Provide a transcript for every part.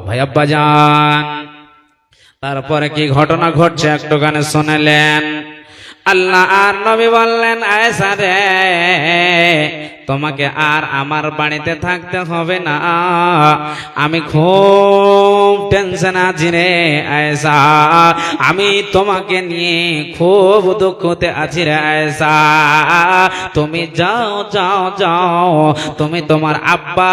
ভাই আব্বাজান, তারপরে কি ঘটনা ঘটছে একটুখানি শুনলেন। আল্লাহ আর নবী বললেন, আয়েশা রে, তোমাকে আর আমার বাড়িতে থাকতে হবে না, আমি খুব টেনশন আছি রে আয়েশা, আমি তোমাকে নিয়ে খুব দুঃখতে আছি রে আয়েশা, তুমি যাও যাও যাও, তুমি তোমার আব্বা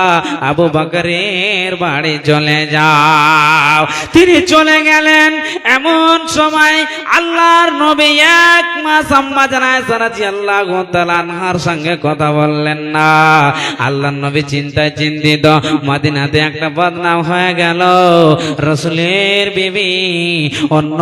আবু বকরের বাড়ি চলে যাও। তিনি চলে গেলেন। এমন সময় আল্লাহর নবী এক মাস আম্মা জান আয়েশা রাদিয়াল্লাহু তাআলা আনহার সঙ্গে কথা বললেন না। আল্লাহর নবী চিন্তায় চিন্তিত, মদিনাতে একটা বদনাম হয়ে গেল, রাসূলের বিবি অন্য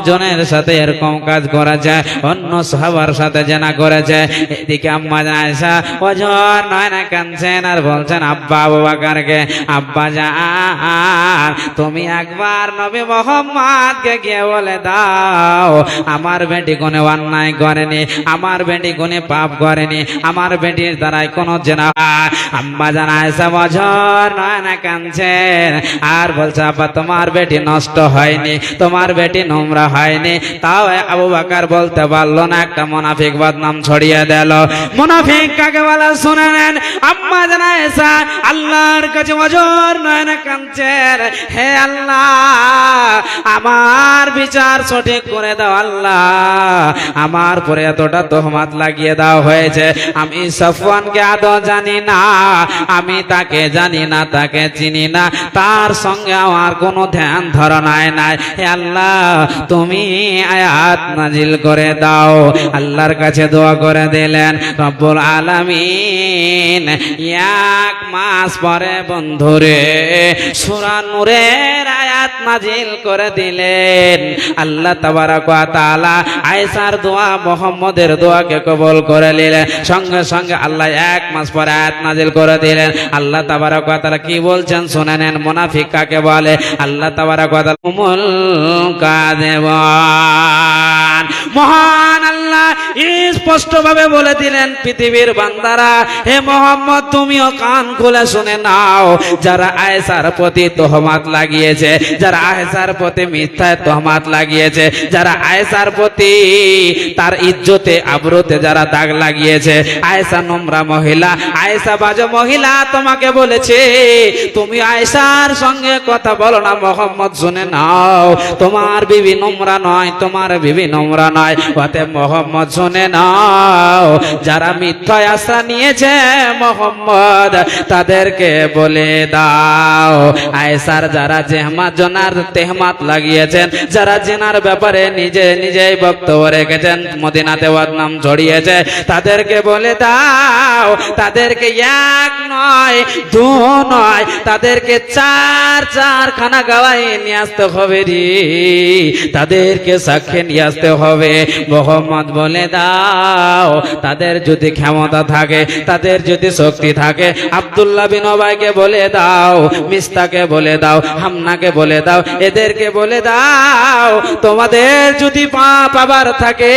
জনের সাথে এরকম কাজ করেছে, অন্য সাহাবার সাথে জেনা করেছে। এদিকে আম্মা জান আয়েশা ওজর নয়না কাঁদছেন আর বলছেন আব্বা আবু বকরকে, আব্বা জান তুমি একবার নবী মুহাম্মদকে গিয়ে বলে দাও আমার বেটি কোনো অন্যায় করেনি, আমার বেটি কোনো পাপ করেনি, আমার বেটির দ্বারাই কোনো জেনা। আম্মা জান আয়েশা ওজর নয়না কাঁদছেন আর বলছে আব্বা তোমার বেটি নষ্ট হয়নি, তোমার বেটি নোংরা হয়নি। তাও আবু বকর বলতে পারলো না, একটা মুনাফিক বদনাম ছড়িয়ে দিল। মুনাফিক কাকে বলে শুনে নেন। আম্মা জান আয়েশা আল্লাহর কাছে ওজর নয়না কাঁদছেন, হে আল্লাহ আমার বিচার সঠিক করে দাও আল্লাহ, আমার পরে এতটা তোহমাত লাগিয়ে দেওয়া হয়েছে, আমি সফওয়ানকে আদৌ জানি না, আমি তাকে জানি না, তাকে চিনি না, তার সঙ্গে আমার কোনো ধ্যান ধারণায় নাই, হে আল্লাহ তুমি আয়াত নাজিল করে দাও। আল্লাহর কাছে দোয়া করে দিলেন। রব্বুল আলামিন এক মাস পরে বন্ধুরে সূরা নূরের আয়াত নাজিল করে দিলেন। আল্লাহ তাবারক ওয়া তাআলা আয়েশার দোয়া মুহাম্মদের দোয়াকে কবুল করে নিলেন। সঙ্গে সঙ্গে আল্লাহ এক মাস পরে আয়াত নাজিল করে দিলেন। আল্লাহ তাবারক ওয়া তাআলা কি বলছেন শুনে নেন। মুনাফিক কাকে বলে? আল্লাহ তাবারক ওয়া তাআলা হুমুল কাযিবান। মহান আল্লাহ স্পষ্ট ভাবে বলে দিলেন, পৃথিবীর বান্দারা, হে মুহাম্মদ তুমিও কান খুলে শুনে নাও, যারা আয়েশার প্রতি তোহমাত লাগিয়েছে, যারা আয়েশার প্রতি মিথ্যায় তোহমাত লাগিয়েছে, যারা আয়েশার প্রতি তার ইজ্জতে আবরুতে যারা দাগ লাগিয়েছে, আয়েশা নোংরা মহিলা, আয়েশা বাজে মহিলা, তোমাকে বলেছে তুমি আয়েশার সঙ্গে কথা বলো না। মুহাম্মদ শুনে নাও, তোমার বিবি নোংরা নয়, তোমার বিবি নোংরা নয়। ওতে মুহাম্মদ শুনে নাও, যারা মিথ্যায় আশ্রয় নিয়েছে মুহাম্মদ তাদেরকে বলে দাও, আয়েশার যারা জেহমাত জনার তেহমাত লাগিয়েছেন, যারা জেনার ব্যাপারে নিজেই বক্তব্য রেখেছেন, মদিনাতে বদনাম ছড়িয়েছে, তাদেরকে বলে দাও, তাদেরকে এক নয় দু নয়, তাদেরকে চারখানা গাওয়াই নিয়ে আসতে হবে রে, তাদেরকে সাক্ষী নিয়ে আসতে হবে। মুহাম্মদ বলে দাও, তাদের যদি ক্ষমতা থাকে, তাদের যদি শক্তি থাকে, আব্দুল্লাহ বিন উবাইকে বলে দাও, মিস্তাকে বলে দাও, হামনাকে বলে দাও, এদেরকে বলে দাও, তোমাদের যদি পাবার থাকে,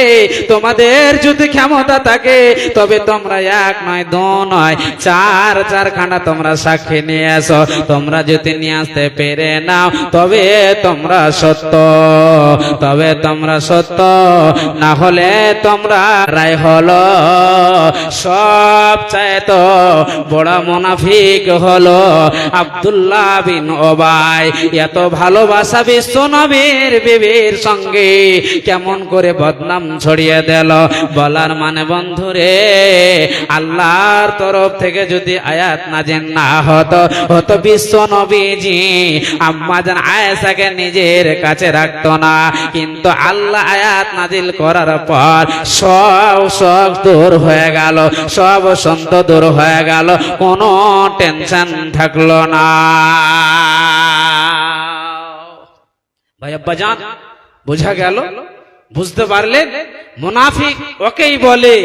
তোমাদের যদি ক্ষমতা থাকে, তবে তোমরা এক নয় দু নয় চারখানা তোমরা সাক্ষী নিয়ে আসো। তোমরা যদি নিয়ে আসতে পেরে নাও তবে তোমরা সত্য, তবে তোমরা সত্য, না হলে তোমরা রায় হলো সবচাইতে বড় মুনাফিক হলো আব্দুল্লাহ বিন উবাই। এত ভালোবাসা বিশ্ব নবীর বিবির সঙ্গে কেমন করে বদনাম ছড়িয়ে দিল। বলার মানে বন্ধুরে, আল্লাহর তরফ থেকে যদি আয়াত নাজিল না হতো, হতো বিশ্ব নবীজি আম্মা জান আয়েশাকে নিজের কাছে রাখতো না। কিন্তু আল্লাহ আয়াত নাজিল করার পর সব দূর হয়ে গেল, সব সন্দেহ দূর হয়ে গেল, কোনো টেনশন থাকলো না। ভাই আব্বাজান বোঝা গেল? বুঝতে পারলেন? মুনাফিক ওকেই বলে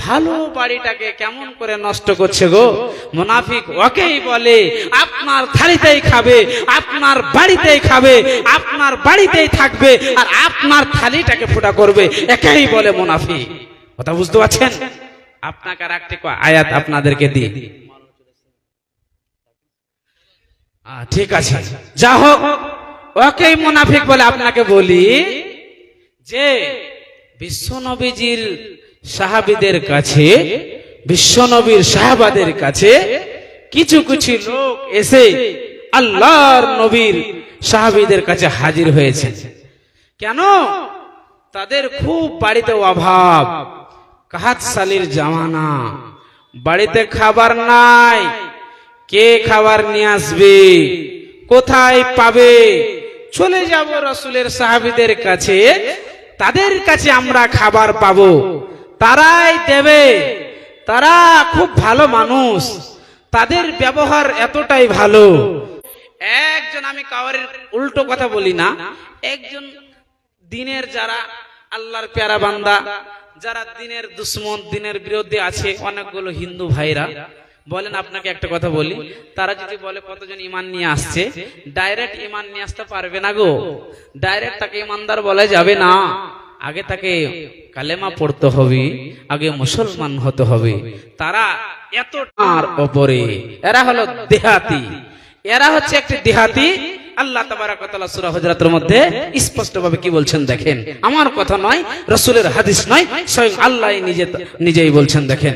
ভালো বাড়িটাকে কেমন করে নষ্ট করছে গো। মুনাফিক ওকেই বলে আপনার থালিতেই খাবে, আপনার বাড়িতেই খাবে, আপনার বাড়িতেই থাকবে, আর আপনার থালিটাকে ফুটা করবে, একেই বলে মুনাফিক। কথা বুঝতে পারছেন? আপনাকে আর একটি আয়াত আপনাদেরকে দিই। ঠিক আছে, যা হোক, ওকেই মুনাফিক বলে আপনাকে বলি যে বিশ্বনবীজির সাহাবীদের কাছে, বিশ্বনবীর সাহাবাদের কাছে কিছু কিছু লোক এসে আল্লাহর নবীর সাহাবীদের কাছে হাজির হয়েছে। কেন? তাদের খুব বাড়িতে অভাব, কাহাত সালির জামানা, বাড়িতে খাবার নাই, কে খাবার নিয়ে আসবে, কোথায় পাবে? চলে যাব রাসূলের সাহাবীদের কাছে, তাদের কাছে আমরা খাবার পাবো, তারাই দেবে, তারা খুব ভালো মানুষ, তাদের ব্যবহার এতটাই ভালো। একজন, আমি কাউরের উল্টো কথা বলি না, একজন দিনের যারা আল্লাহর প্যারা বান্দা, যারা দিনের দুশ্মন, দিনের বিরোধী আছে, অনেকগুলো হিন্দু ভাইরা বলেন, আপনাকে একটা কথা বলি, তারা যদি বলে কতজন ইমান নিয়ে আসছে, ডাইরেক্ট ইমান নিয়ে আসতে পারবে না গো, ডাইরেক্ট তাকে ইমানদার বলা যাবে না, আগে তাকে কালেমা পড়তে হবে, আগে মুসলমান হতে হবে। তারা এতটার ওপরে, এরা হলো দেহাতি, এরা হচ্ছে একটি দেহাতি। আল্লাহ তাবারক ওয়া তাআলা সূরা হুজরাতের মধ্যে স্পষ্টভাবে কি বলছেন দেখেন, আমার কথা নয়, রাসূলের হাদিস নয়, স্বয়ং আল্লাহ নিজেই বলছেন দেখেন।